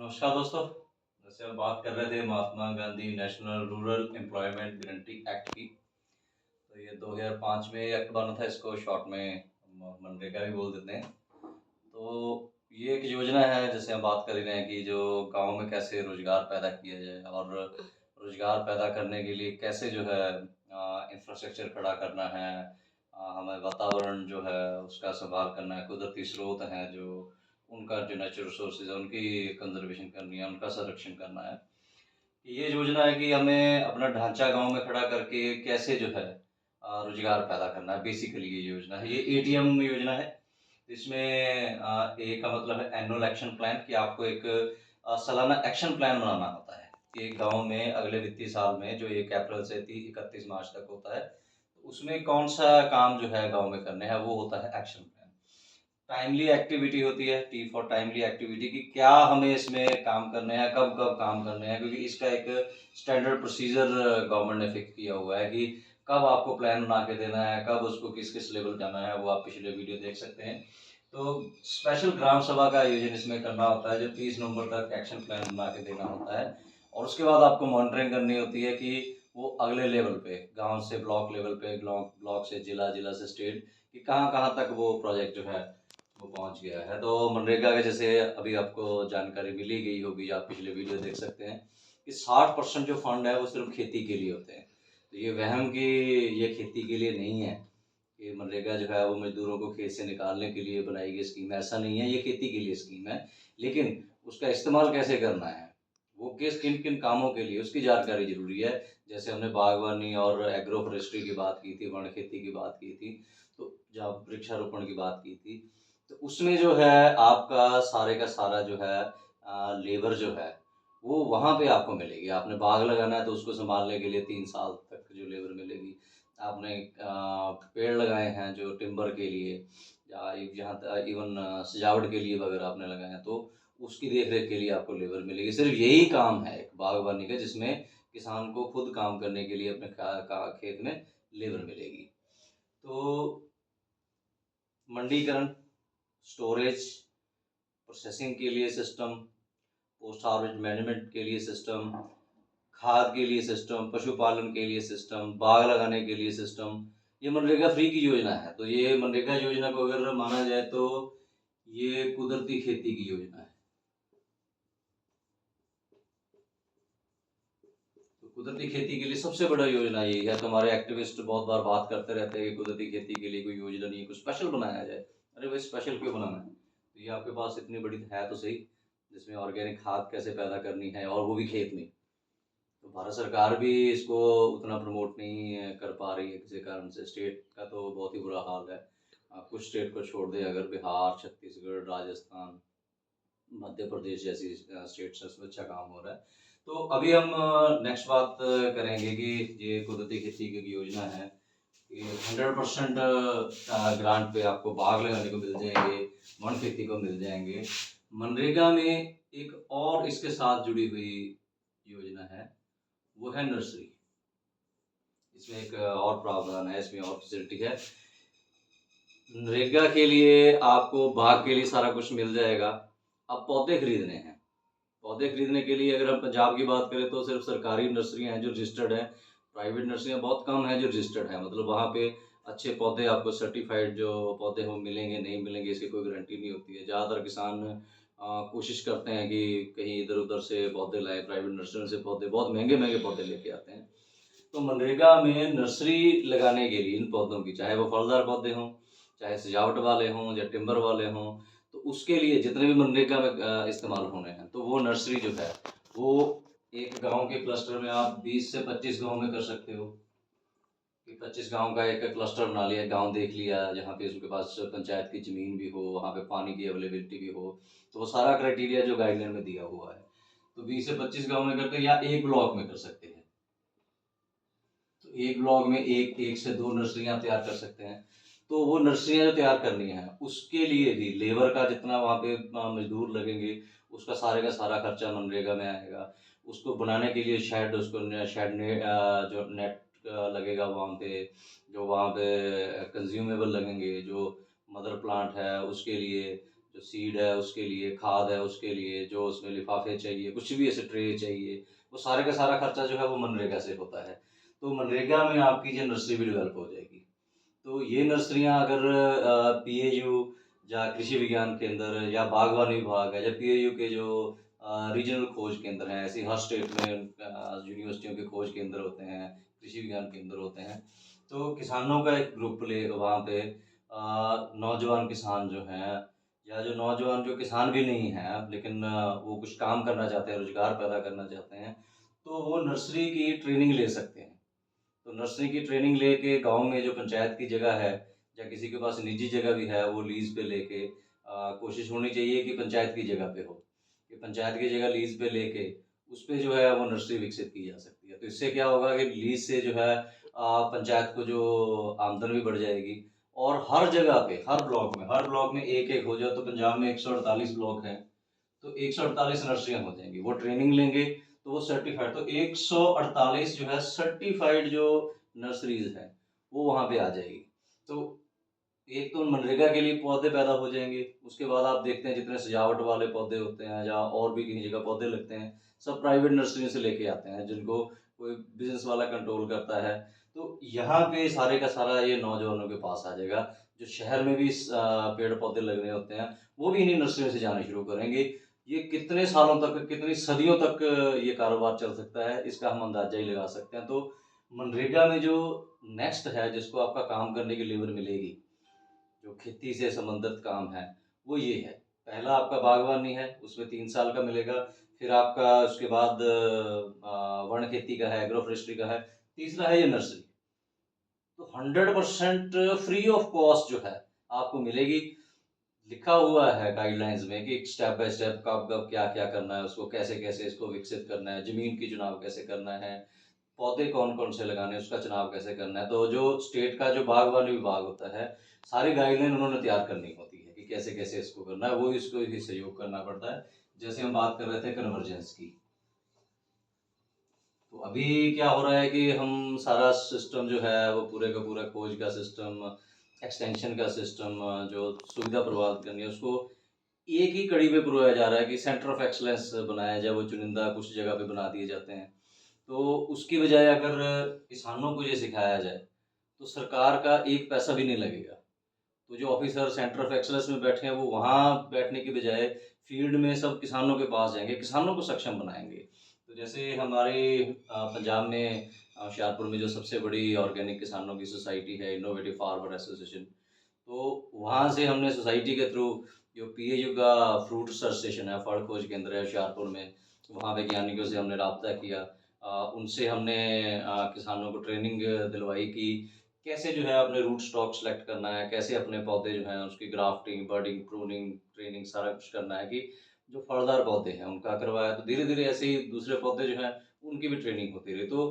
नमस्कार दोस्तों। जैसे हम बात कर रहे थे Mahatma Gandhi national rural employment guarantee act की। तो ये 2005 में एक्ट बना था, इसको शॉर्ट में मनरेगा भी बोल देते हैं। तो ये एक योजना है, जैसे हम बात कर ही रहे हैं कि जो गांव में कैसे रोजगार पैदा किया जाए और रोजगार पैदा करने के लिए कैसे जो है इंफ्रास्ट्रक्चर खड़ा करना है। हमें वातावरण जो है उसका संभाल करना है, कुदरती स्रोत हैं जो उनका जो नेचुरल रिसोर्सेज है उनकी कंजर्वेशन करनी है, उनका संरक्षण करना है। ये योजना है कि हमें अपना ढांचा गांव में खड़ा करके कैसे जो है रोजगार पैदा करना है। बेसिकली ये योजना है, ये एटीएम योजना है। इसमें ए का मतलब है एनुअल एक्शन प्लान, कि आपको एक सालाना एक्शन प्लान बनाना होता है कि गांव में अगले वित्तीय साल में जो 1 अप्रैल से 31 मार्च तक होता है, तो उसमें कौन सा काम जो है गांव में करने हैं, वो होता है एक्शन प्लान। टाइमली एक्टिविटी होती है, टी फॉर टाइमली एक्टिविटी, कि क्या हमें इसमें काम करने हैं, कब कब काम करने हैं, क्योंकि इसका एक स्टैंडर्ड प्रोसीजर गवर्नमेंट ने फिक्स किया हुआ है कि कब आपको प्लान बना के देना है, कब उसको किस किस लेवल जाना है, वो आप पिछले वीडियो देख सकते हैं। तो स्पेशल ग्राम सभा का आयोजन इसमें करना होता है, जो 30 नवंबर तक एक्शन प्लान बना के देना होता है। और उसके बाद आपको मॉनिटरिंग करनी होती है कि वो अगले लेवल पे, गांव से ब्लॉक लेवल पे, ब्लॉक ब्लॉक से जिला, जिला से स्टेट, कि कहाँ कहाँ तक वो प्रोजेक्ट जो है वो पहुंच गया है। तो मनरेगा के जैसे अभी आपको जानकारी मिली गई होगी, आप पिछले वीडियो देख सकते हैं कि 60% जो फंड है वो सिर्फ खेती के लिए होते हैं। तो ये वहम कि ये खेती के लिए नहीं है, कि मनरेगा जो है वो मजदूरों को खेत से निकालने के लिए बनाई गई स्कीम, ऐसा नहीं है। ये खेती के लिए स्कीम है, लेकिन उसका इस्तेमाल कैसे करना है, वो किस किन किन कामों के लिए, उसकी जानकारी जरूरी है। जैसे हमने बागवानी और एग्रो फॉरेस्ट्री की बात की थी, वन खेती की बात की थी, तो जब वृक्षारोपण की बात की थी, तो उसमें जो है आपका सारे का सारा जो है लेबर जो है वो वहाँ पे आपको मिलेगी। आपने बाग लगाना है तो उसको संभालने के लिए 3 साल तक जो लेबर मिलेगी। आपने पेड़ लगाए हैं जो टिम्बर के लिए, या जहाँ इवन सजावट के लिए अगर आपने लगाए हैं, तो उसकी देख रेख के लिए आपको लेबर मिलेगी। सिर्फ यही काम है एक बागवानी का, जिसमें किसान को खुद काम करने के लिए अपने खेत में लेबर मिलेगी। तो मंडीकरण, स्टोरेज, प्रोसेसिंग के लिए सिस्टम, पोस्ट हार्वेस्ट मैनेजमेंट के लिए सिस्टम, खाद के लिए सिस्टम, पशुपालन के लिए सिस्टम, बाग लगाने के लिए सिस्टम, ये मनरेगा फ्री की योजना है। तो ये मनरेगा योजना को अगर माना जाए तो ये कुदरती खेती की योजना है। तो कुदरती खेती के लिए सबसे बड़ा योजना यही है। तो हमारे एक्टिविस्ट बहुत बार बात करते रहते हैं कि कुदरती खेती के लिए कोई योजना नहीं है, कुछ स्पेशल बनाया जाए। अरे भाई, स्पेशल क्यों बनाना है? तो ये आपके पास इतनी बड़ी है तो सही, जिसमें ऑर्गेनिक खाद कैसे पैदा करनी है, और वो भी खेत में। तो भारत सरकार भी इसको उतना प्रमोट नहीं कर पा रही है किसी कारण से। स्टेट का तो बहुत ही बुरा हाल है। कुछ स्टेट को छोड़ दें, अगर बिहार, छत्तीसगढ़, राजस्थान, मध्य प्रदेश जैसी स्टेट से उसमें अच्छा काम हो रहा है। तो अभी हम नेक्स्ट बात करेंगे कि ये कुदरती खेती की योजना है, ये 100% ग्रांट पे आपको बाग लगाने को मिल जाएंगे, वन खेती को मिल जाएंगे। मनरेगा में एक और इसके साथ जुड़ी हुई योजना है, वो है नर्सरी। इसमें एक और प्रावधान है, इसमें और फैसिलिटी है। नरेगा के लिए आपको बाग के लिए सारा कुछ मिल जाएगा। अब पौधे खरीदने हैं, पौधे खरीदने के लिए अगर हम पंजाब की बात करें तो सिर्फ सरकारी नर्सरियां हैं जो रजिस्टर्ड हैं। प्राइवेट नर्सरियां बहुत कम हैं जो रजिस्टर्ड हैं, मतलब वहाँ पे अच्छे पौधे आपको सर्टिफाइड जो पौधे हो मिलेंगे नहीं मिलेंगे इसकी कोई गारंटी नहीं होती है। ज़्यादातर किसान कोशिश करते हैं कि कहीं इधर उधर से पौधे लाए, प्राइवेट नर्सरी से पौधे, बहुत महंगे महंगे पौधे लेके आते हैं। तो मनरेगा में नर्सरी लगाने के लिए इन पौधों की, चाहे वो फलदार पौधे हों, चाहे सजावट वाले हों या टिम्बर वाले हों, तो उसके लिए जितने भी मनरेगा में इस्तेमाल होने हैं, तो वो नर्सरी जो है वो एक गांव के क्लस्टर में आप 20 से 25 गांव में कर सकते हो। कि 25 गांव का एक क्लस्टर बना लिया, गांव देख लिया जहाँ पे उसके पास पंचायत की जमीन भी हो, वहाँ पे पानी की अवेलेबिलिटी भी हो, तो वो सारा क्राइटेरिया जो गाइडलाइन में दिया हुआ है। तो 20 से 25 गांव में करते हैं, या एक ब्लॉक में कर सकते हैं। तो एक ब्लॉक में एक एक से दो नर्सरियां तैयार कर सकते हैं। तो वो नर्सरियां जो तैयार करनी है उसके लिए भी लेबर का जितना वहाँ पे मजदूर लगेंगे, उसका सारे का सारा खर्चा मनरेगा में आएगा। उसको बनाने के लिए शेड, उसको शेड ने जो नेट लगेगा वहाँ पे, जो वहाँ पे कंज्यूमेबल लगेंगे, जो मदर प्लांट है उसके लिए, जो सीड है उसके लिए, खाद है उसके लिए, जो उसमें लिफाफे चाहिए, कुछ भी ऐसे ट्रे चाहिए, वो सारे का सारा खर्चा जो है वो मनरेगा से होता है। तो मनरेगा में आपकी जो नर्सरी भी डेवलप हो जाएगी। तो ये नर्सरियाँ अगर पीएयू या कृषि विज्ञान केंद्र या बागवानी विभाग है या पीएयू के जो रीजनल खोज केंद्र हैं, ऐसी हर स्टेट में यूनिवर्सिटियों के खोज केंद्र होते हैं, कृषि विज्ञान केंद्र होते हैं। तो किसानों का एक ग्रुप ले वहाँ पे नौजवान किसान जो हैं या जो नौजवान जो किसान भी नहीं हैं लेकिन वो कुछ काम करना चाहते हैं, रोजगार पैदा करना चाहते हैं, तो वो नर्सरी की ट्रेनिंग ले सकते हैं। तो नर्सरी की ट्रेनिंग लेके गांव में जो पंचायत की जगह है या किसी के पास निजी जगह भी है वो लीज पे लेके कोशिश होनी चाहिए कि पंचायत की जगह पे हो, कि पंचायत की जगह लीज पे लेके उस पे जो है वो नर्सरी विकसित की जा सकती है। तो इससे क्या होगा कि लीज से जो है पंचायत को जो आमदन भी बढ़ जाएगी और हर जगह पे हर ब्लॉक में एक एक हो जाए। तो पंजाब में 148 ब्लॉक हैं, तो 148 नर्सरियां हो जाएंगी। वो ट्रेनिंग लेंगे तो वो सर्टिफाइड, तो 148 जो है सर्टिफाइड जो नर्सरीज है वो वहाँ पे आ जाएगी। तो एक तो मनरेगा के लिए पौधे पैदा हो जाएंगे, उसके बाद आप देखते हैं जितने सजावट वाले पौधे होते हैं या और भी कहीं जगह पौधे लगते हैं, सब प्राइवेट नर्सरी से लेके आते हैं जिनको कोई बिजनेस वाला कंट्रोल करता है। तो यहाँ पे सारे का सारा ये नौजवानों के पास आ जाएगा। जो शहर में भी पेड़ पौधे लगने होते हैं वो भी इन्हीं नर्सरियों से जाने शुरू करेंगे। ये कितने सालों तक, कितनी सदियों तक ये कारोबार चल सकता है इसका हम अंदाजा ही लगा सकते हैं। तो मनरेगा में जो नेक्स्ट है जिसको आपका काम करने की लेबर मिलेगी, जो खेती से संबंधित काम है, वो ये है। पहला आपका बागवानी है, उसमें 3 साल का मिलेगा। फिर आपका उसके बाद वन खेती का है, एग्रो फॉरेस्ट्री का है। तीसरा है ये नर्सरी। तो 100% फ्री ऑफ कॉस्ट जो है आपको मिलेगी। लिखा हुआ है गाइडलाइंस में कि स्टेप बाय स्टेप कब कब क्या क्या करना है, उसको कैसे कैसे इसको विकसित करना है, जमीन की चुनाव कैसे करना है, पौधे कौन कौन से लगाने हैं, उसका चुनाव कैसे करना है। तो जो स्टेट का जो बागवानी विभाग होता है, सारी गाइडलाइन उन्होंने तैयार करनी होती है कि कैसे कैसे इसको करना है, वो इसको ही सहयोग करना पड़ता है। जैसे हम बात कर रहे थे कन्वर्जेंस की, तो अभी क्या हो रहा है कि हम सारा सिस्टम जो है वो पूरे का पूरा खोज का सिस्टम, एक्सटेंशन का सिस्टम, जो सुविधा प्रदान करनी है उसको एक ही कड़ी पे पिरोया जा रहा है कि सेंटर ऑफ एक्सलेंस बनाया जाए। वो चुनिंदा कुछ जगह पे बना दिए जाते हैं। तो उसकी बजाय अगर किसानों को ये सिखाया जाए तो सरकार का एक पैसा भी नहीं लगेगा। तो जो ऑफिसर सेंटर ऑफ एक्सलेंस में बैठे हैं वो वहाँ बैठने की बजाय फील्ड में सब किसानों के पास जाएंगे, किसानों को सक्षम बनाएंगे। तो जैसे हमारे पंजाब में होशियारपुर में जो सबसे बड़ी ऑर्गेनिक किसानों की सोसाइटी है, इनोवेटिव फार्मर एसोसिएशन, तो वहाँ से हमने सोसाइटी के थ्रू जो पीएयू का फ्रूट रिसर्च स्टेशन है, फल खोज केंद्र है होशियारपुर में, वहाँ वैज्ञानिकों से हमने रब्ता किया। उनसे हमने किसानों को ट्रेनिंग दिलवाई कि कैसे जो है अपने रूट स्टॉक सेलेक्ट करना है, कैसे अपने पौधे जो हैं उसकी ग्राफ्टिंग, बर्डिंग, प्रूनिंग, ट्रेनिंग सारा कुछ करना है कि जो फलदार पौधे हैं उनका करवाया। तो धीरे धीरे ऐसे ही दूसरे पौधे जो हैं उनकी भी ट्रेनिंग होती रही। तो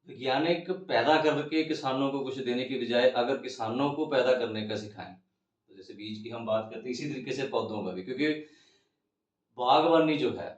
वैज्ञानिक पैदा करके किसानों को कुछ देने की बजाय अगर किसानों को पैदा करने का सिखाएं, तो जैसे बीज की हम बात करते हैं इसी तरीके से पौधों का भी, क्योंकि बागवानी जो है,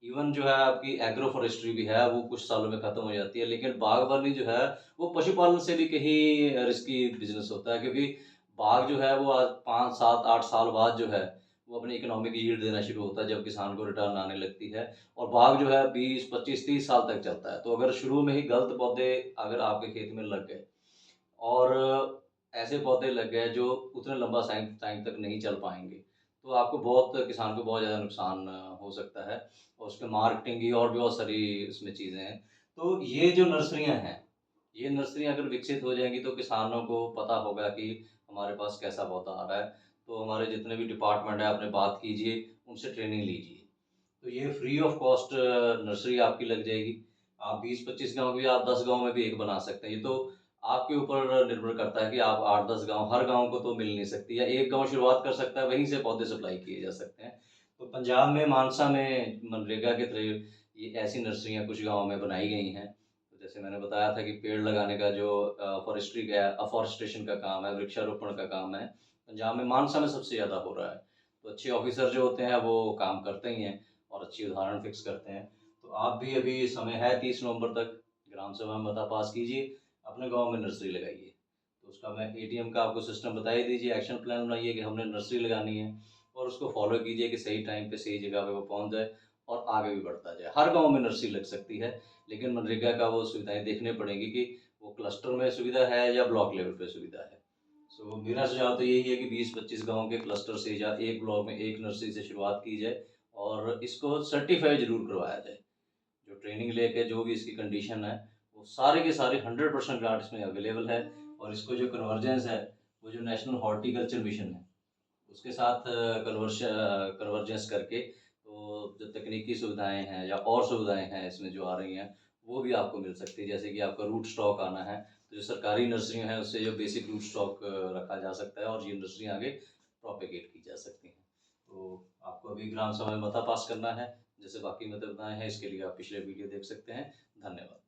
इवन जो है आपकी एग्रो फॉरेस्ट्री भी है वो कुछ सालों में खत्म हो जाती है, लेकिन बागवानी जो है वो पशुपालन से भी कहीं रिस्की बिजनेस होता है। क्योंकि बाग जो है वो आज 5 7 8 साल बाद जो है वो अपनी इकोनॉमिक यील्ड देना शुरू होता है, जब किसान को रिटर्न आने लगती है। और बाग जो है 20 25 30 साल तक चलता है। तो अगर शुरू में ही गलत पौधे अगर आपके खेत में लग गए और ऐसे पौधे लग गए जो उतने लंबा टाइम टाइम तक नहीं चल पाएंगे, तो आपको बहुत, किसान को बहुत ज़्यादा नुकसान हो सकता है। और उसके मार्केटिंग की और भी बहुत सारी उसमें चीज़ें हैं। तो ये जो नर्सरियाँ हैं, ये नर्सरियाँ अगर विकसित हो जाएंगी तो किसानों को पता होगा कि हमारे पास कैसा पौधा आ रहा है। तो हमारे जितने भी डिपार्टमेंट है आपने बात कीजिए, उनसे ट्रेनिंग लीजिए। तो ये फ्री ऑफ कॉस्ट नर्सरी आपकी लग जाएगी। आप 20 25 गांव की, आप 10 गांव में भी एक बना सकते हैं। ये तो आपके ऊपर निर्भर करता है कि आप 8 10 गांव, हर गांव को तो मिल नहीं सकती, या एक गांव शुरुआत कर सकता है, वहीं से पौधे सप्लाई किए जा सकते हैं। तो पंजाब में मानसा में मनरेगा के थ्रू ये ऐसी नर्सरियाँ कुछ गाँव में बनाई गई हैं। तो जैसे मैंने बताया था कि पेड़ लगाने का जो फॉरेस्ट्री का अफॉरेस्टेशन का काम है, वृक्षारोपण का काम है, पंजाब में मानसा में सबसे ज़्यादा हो रहा है। तो अच्छे ऑफिसर जो होते हैं वो काम करते ही हैं और अच्छी उदाहरण फिक्स करते हैं। तो आप भी, अभी समय है 30 नवंबर तक, ग्राम सभा में मता पास कीजिए, अपने गांव में नर्सरी लगाइए। तो उसका मैं एटीएम का आपको सिस्टम बता ही दीजिए, एक्शन प्लान बनाइए कि हमने नर्सरी लगानी है और उसको फॉलो कीजिए कि सही टाइम पे सही जगह पे वो पहुँच जाए और आगे भी बढ़ता जाए। हर गाँव में नर्सरी लग सकती है, लेकिन मनरेगा का वो सुविधाएँ देखनी पड़ेंगी कि वो क्लस्टर में सुविधा है या ब्लॉक लेवल पे सुविधा है। सो मेरा सुझाव तो यही है कि 20-25 गाँव के क्लस्टर से या एक ब्लॉक में एक नर्सरी से शुरुआत की जाए और इसको सर्टिफ़ाई ज़रूर करवाया जाए। जो ट्रेनिंग लेके जो भी इसकी कंडीशन है, वो सारे के सारे 100% प्लांट इसमें अवेलेबल है और इसको जो कन्वर्जेंस है, वो जो नेशनल हॉर्टिकल्चर मिशन है, उसके साथ कन्वर्जेंस करके तो जो तकनीकी सुविधाएँ हैं या और सुविधाएँ हैं इसमें जो आ रही हैं, वो भी आपको मिल सकती है। जैसे कि आपका रूट स्टॉक आना है, तो जो सरकारी नर्सरियाँ हैं, उससे जो बेसिक रूट स्टॉक रखा जा सकता है और ये नर्सरियाँ आगे प्रोपेगेट की जा सकती हैं। तो आपको अभी ग्राम सभा में मता पास करना है, जैसे बाकी मतदाताएँ हैं, इसके लिए आप पिछले वीडियो देख सकते हैं। धन्यवाद।